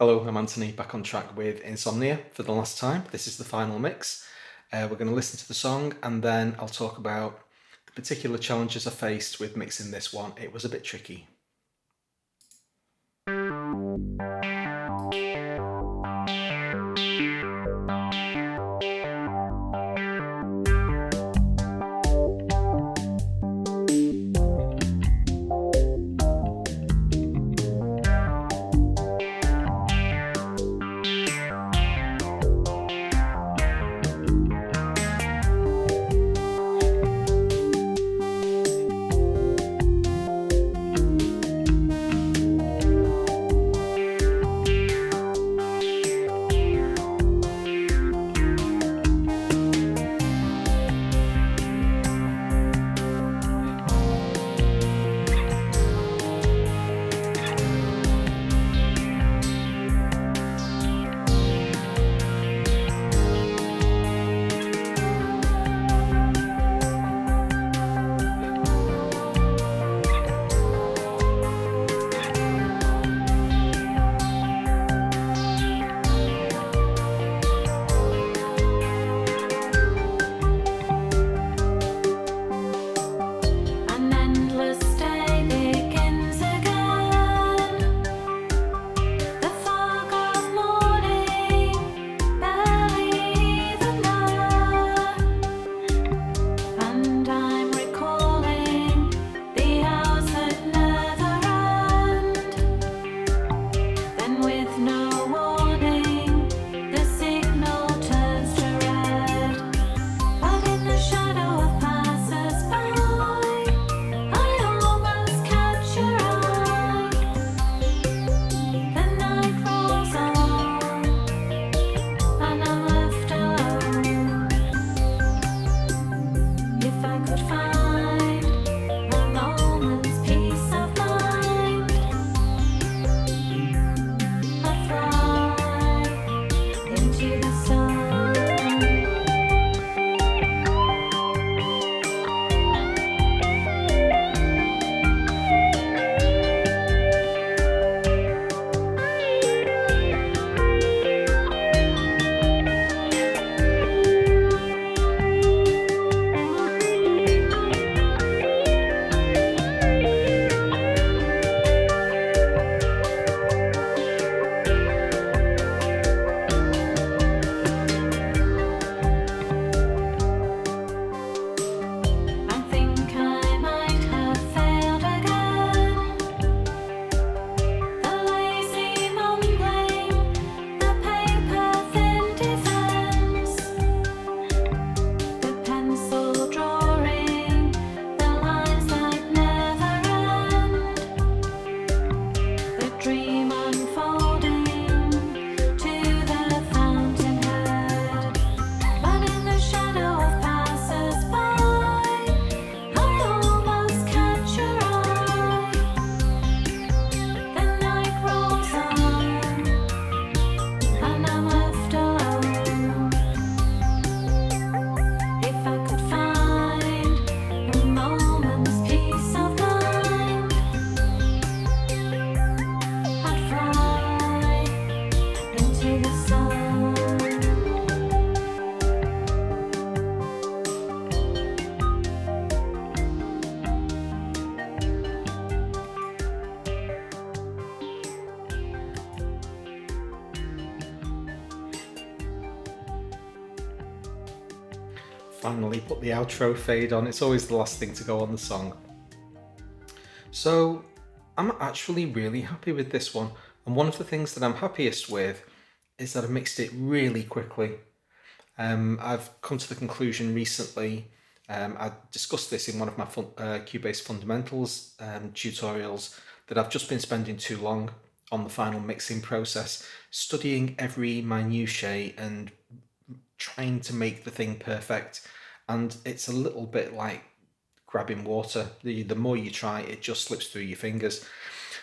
Hello, I'm Anthony, back on track with Insomnia for the last time. This is the final mix. We're going to listen to the song and then I'll talk about the particular challenges I faced with mixing this one. It was a bit tricky. Finally put the outro fade on. It's always the last thing to go on the song. So I'm actually really happy with this one. And one of the things that I'm happiest with is that I mixed it really quickly. I've come to the conclusion recently, I discussed this in one of my Cubase fundamentals tutorials, that I've just been spending too long on the final mixing process, studying every minutiae and trying to make the thing perfect. And it's a little bit like grabbing water. The more you try, it just slips through your fingers.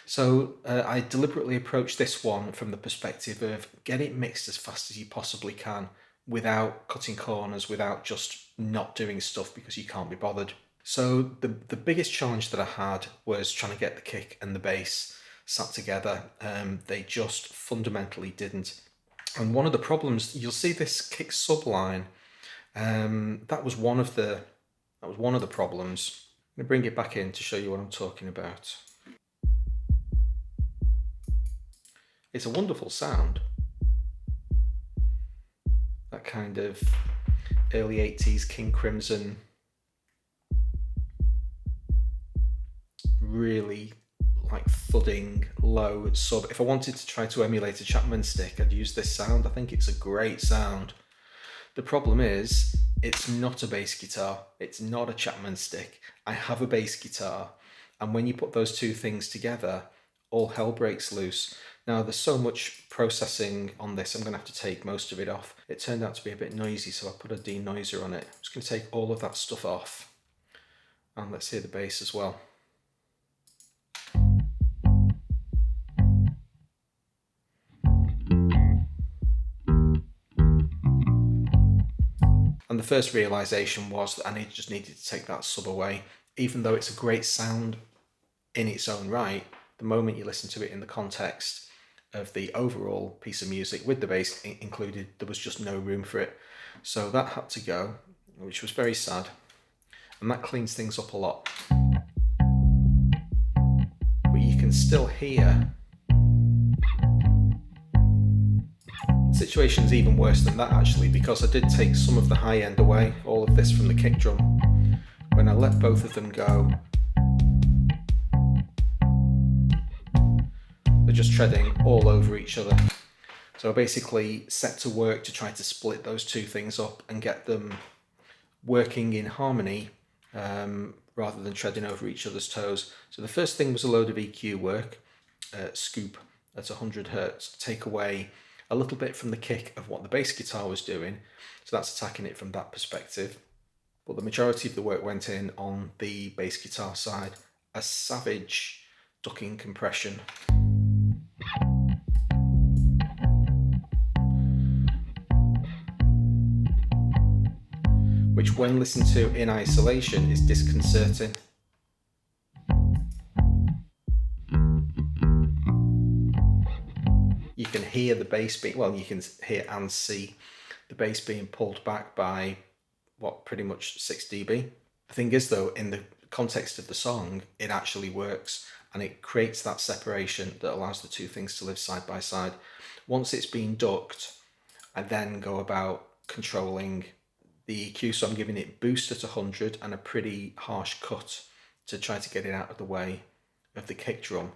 So I deliberately approached this one from the perspective of get it mixed as fast as you possibly can without cutting corners, without just not doing stuff because you can't be bothered. So the biggest challenge that I had was trying to get the kick and the bass sat together. They just fundamentally didn't. And one of the problems, you'll see this kick sub line, that was one of the problems. I'm going to bring it back in to show you what I'm talking about. It's a wonderful sound. That kind of early 80s King Crimson, really like thudding low sub. If I wanted to try to emulate a Chapman stick, I'd use this sound. I think it's a great sound. The problem is it's not a bass guitar. It's not a Chapman stick. I have a bass guitar, and when you put those two things together, all hell breaks loose. Now there's so much processing on this, I'm going to have to take most of it off. It turned out to be a bit noisy, so I put a denoiser on it. I'm just going to take all of that stuff off, and let's hear the bass as well. And the first realization was that I just needed to take that sub away. Even though it's a great sound in its own right, the moment you listen to it in the context of the overall piece of music with the bass included, there was just no room for it. So that had to go, which was very sad. And that cleans things up a lot. But you can still hear the situation's even worse than that actually, because I did take some of the high end away, all of this from the kick drum. When I let both of them go, they're just treading all over each other. So I basically set to work to try to split those two things up and get them working in harmony rather than treading over each other's toes. So the first thing was a load of EQ work, scoop at 100 hertz, take away a little bit from the kick of what the bass guitar was doing. So that's attacking it from that perspective. But the majority of the work went in on the bass guitar side, a savage ducking compression. Which when listened to in isolation is disconcerting. You can hear the bass being, well, you can hear and see the bass being pulled back by what, pretty much 6 dB. The thing is though, in the context of the song, it actually works and it creates that separation that allows the two things to live side by side. Once it's been ducked, I then go about controlling the EQ, so I'm giving it boost at 100 and a pretty harsh cut to try to get it out of the way of the kick drum.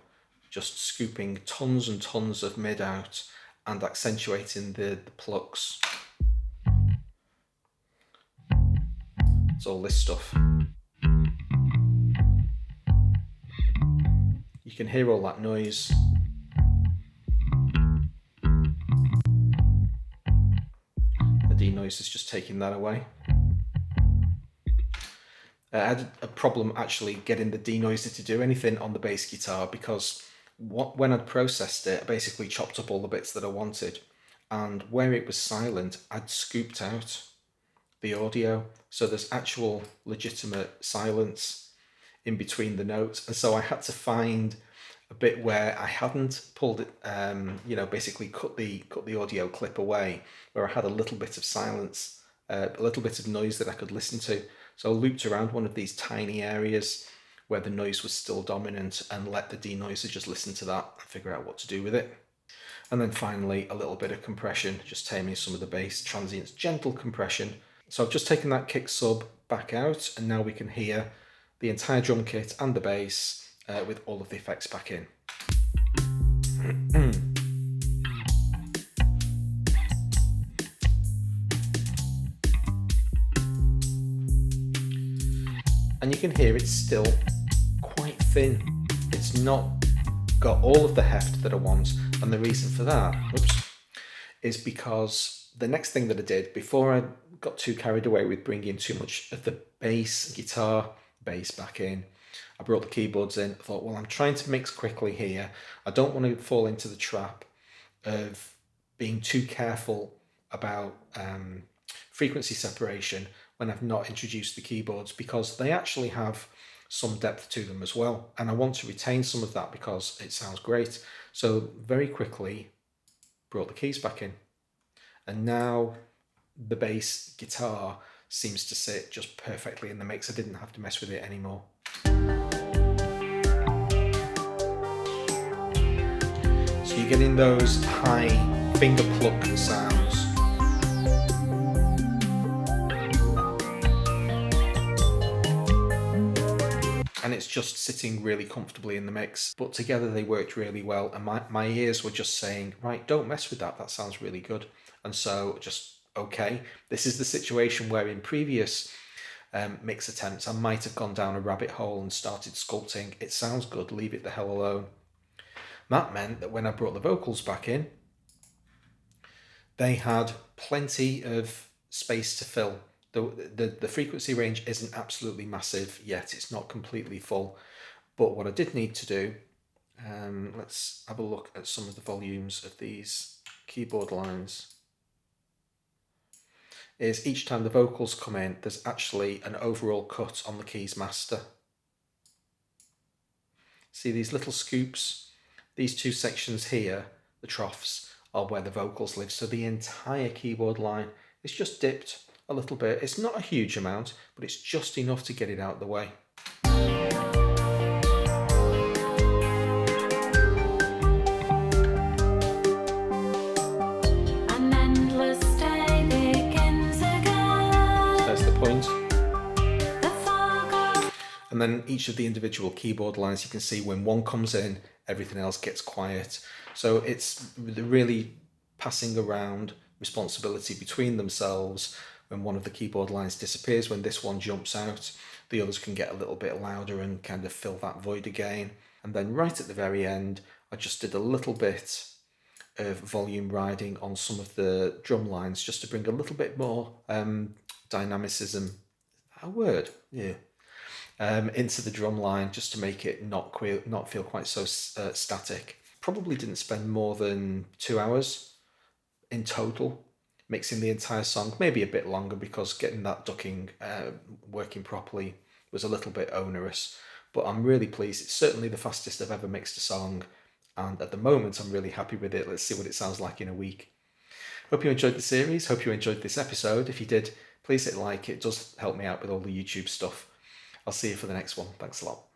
Just scooping tons and tons of mid out and accentuating the plucks. It's all this stuff. You can hear all that noise. The denoiser is just taking that away. I had a problem actually getting the denoiser to do anything on the bass guitar because when I'd processed it, I basically chopped up all the bits that I wanted, and where it was silent, I'd scooped out the audio, so there's actual legitimate silence in between the notes, and so I had to find a bit where I hadn't pulled it, basically cut the audio clip away, where I had a little bit of silence, a little bit of noise that I could listen to. So I looped around one of these tiny areas where the noise was still dominant and let the denoiser just listen to that and figure out what to do with it. And then finally, a little bit of compression, just taming some of the bass transients, gentle compression. So I've just taken that kick sub back out, and now we can hear the entire drum kit and the bass with all of the effects back in. And you can hear it's still quite thin. It's not got all of the heft that I want, and the reason for that, is because the next thing that I did, before I got too carried away with bringing too much of the guitar bass back in, I brought the keyboards in. I thought, well, I'm trying to mix quickly here. I don't want to fall into the trap of being too careful about frequency separation when I've not introduced the keyboards, because they actually have some depth to them as well. And I want to retain some of that because it sounds great. So very quickly brought the keys back in. And now the bass guitar seems to sit just perfectly in the mix. I didn't have to mess with it anymore. So you're getting those high finger pluck sounds. And it's just sitting really comfortably in the mix, but together they worked really well, and my ears were just saying, right, don't mess with that, that sounds really good. And so just, okay, this is the situation where in previous mix attempts I might have gone down a rabbit hole and started sculpting. It sounds good, leave it the hell alone. That meant that when I brought the vocals back in, they had plenty of space to fill. The frequency range isn't absolutely massive yet, it's not completely full, but what I did need to do, let's have a look at some of the volumes of these keyboard lines, is each time the vocals come in, there's actually an overall cut on the keys master. See these little scoops? These two sections here, the troughs, are where the vocals live, so the entire keyboard line is just dipped a little bit. It's not a huge amount, but it's just enough to get it out of the way. An endless day begins again. So there's the point. And then each of the individual keyboard lines, you can see when one comes in, everything else gets quiet. So it's really passing around responsibility between themselves. When one of the keyboard lines disappears, when this one jumps out, the others can get a little bit louder and kind of fill that void again. And then right at the very end, I just did a little bit of volume riding on some of the drum lines just to bring a little bit more dynamicism, a word, yeah, into the drum line, just to make it not feel quite so static. Probably didn't spend more than 2 hours in total mixing the entire song, maybe a bit longer because getting that ducking working properly was a little bit onerous, but I'm really pleased. It's certainly the fastest I've ever mixed a song, and at the moment I'm really happy with it. Let's see what it sounds like in a week. Hope you enjoyed the series, hope you enjoyed this episode. If you did, please hit like, it does help me out with all the YouTube stuff. I'll see you for the next one. Thanks a lot.